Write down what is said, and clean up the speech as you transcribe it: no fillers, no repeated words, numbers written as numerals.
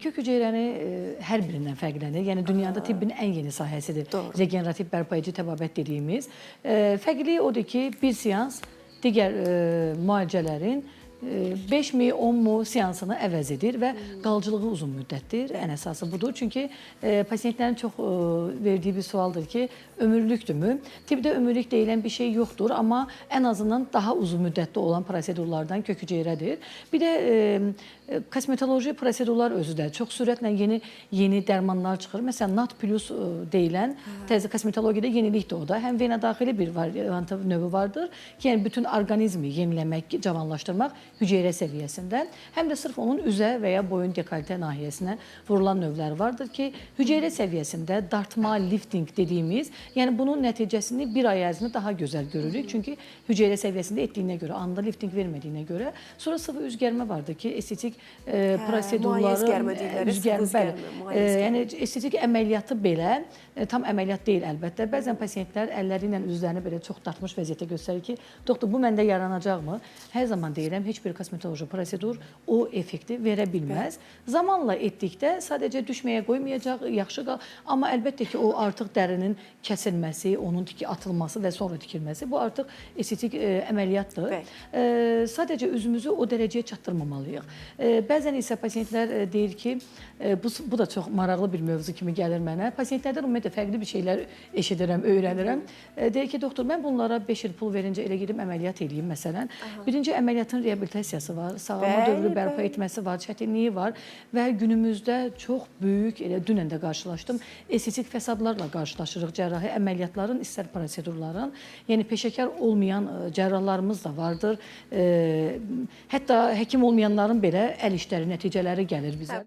Kök hüceyrəni hər birindən fərqlənir. Yəni dünyada tibbin ən yeni sahəsidir. Doğru. Regenerativ bərpayıcı təbabət dediyimiz. Fərqliyi odur ki, bir seans digər müalicələrin 5 mi, 10 mu seansını əvəz edir və qalıcılığı uzun müddətdir. Ən əsası budur. Çünki pasientlərin çox verdiyi bir sualdır ki, ömürlükdürmü? Tibbdə ömürlük deyilən bir şey yoxdur, amma ən azından daha uzun müddətli olan prosedurlardan kök hüceyrədir. Bir də kosmetoloji prosedurlar özü də çox sürətlə yeni dərmanlar çıxır. Məsələn, NAT plus deyilən təzə kosmetologiyada yenilikdir o da. Həm vena daxili bir variantı növü vardır ki, yəni bütün orqanizmi yeniləmək, cavanlaşdırmaq hüceyrə səviyyəsində, həm də sırf onun üzə və ya boyun dekoltə nahiyəsinə vurulan növləri vardır ki, hüceyrə səviyyəsində dartma, lifting dediyimiz, yəni bunun nəticəsini bir ay ərzində daha gözəl görürük. Çünki hüceyrə səviyyəsində etdiyinə görə, anında lifting vermədiyinə görə. Sonra sıvı üzgərmə vardır ki, estetik prosedurların, yəni estetik əməliyyatı belə, tam əməliyyat deyil əlbəttə. Bəzən pasientlər əlləri ilə üzlərini belə çox dartmış vəziyyətə göstərir ki, doktor, bu məndə yaranacaqmı? Hər zaman deyirəm, heç bir kosmetoloji prosedur o effekti verə bilməz. Zamanla etdikdə sadəcə düşməyə qoymayacaq, yaxşı qal. Amma əlbəttə ki, o artıq dərinin kəsilməsi, onun atılması və sonra tikilməsi, bu artıq estetik əməliyyatdır. Sadəcə üzümüzü o dərəcəyə çatdırmamalıyıq. Bəzən isə pasientlər deyir ki, bu da çox maraqlı bir mövzu kimi gəlir mənə. Pasientlərdən ümumiyyətlə fərqli bir şeylər eşidirəm, öyrənirəm. Deyir ki, doktor, mən bunlara 5 il pul verincə elə gedib əməliyyat edeyim, məsələn. Birinci əməliyyatın reabilitasiyası var, sağalma dövrü bərpa etməsi var, çətinliyi var və günümüzdə çox böyük, elə dünən də qarşılaşdım, estetik fəsadlarla qarşılaşırıq cərrahi əməliyyatların, istər prosedurların. Yəni, peşəkar olmayan cərrahlarımız da vardır. Hətta həkim olmayanların belə əl işləri, nəticələri gəlir bizə.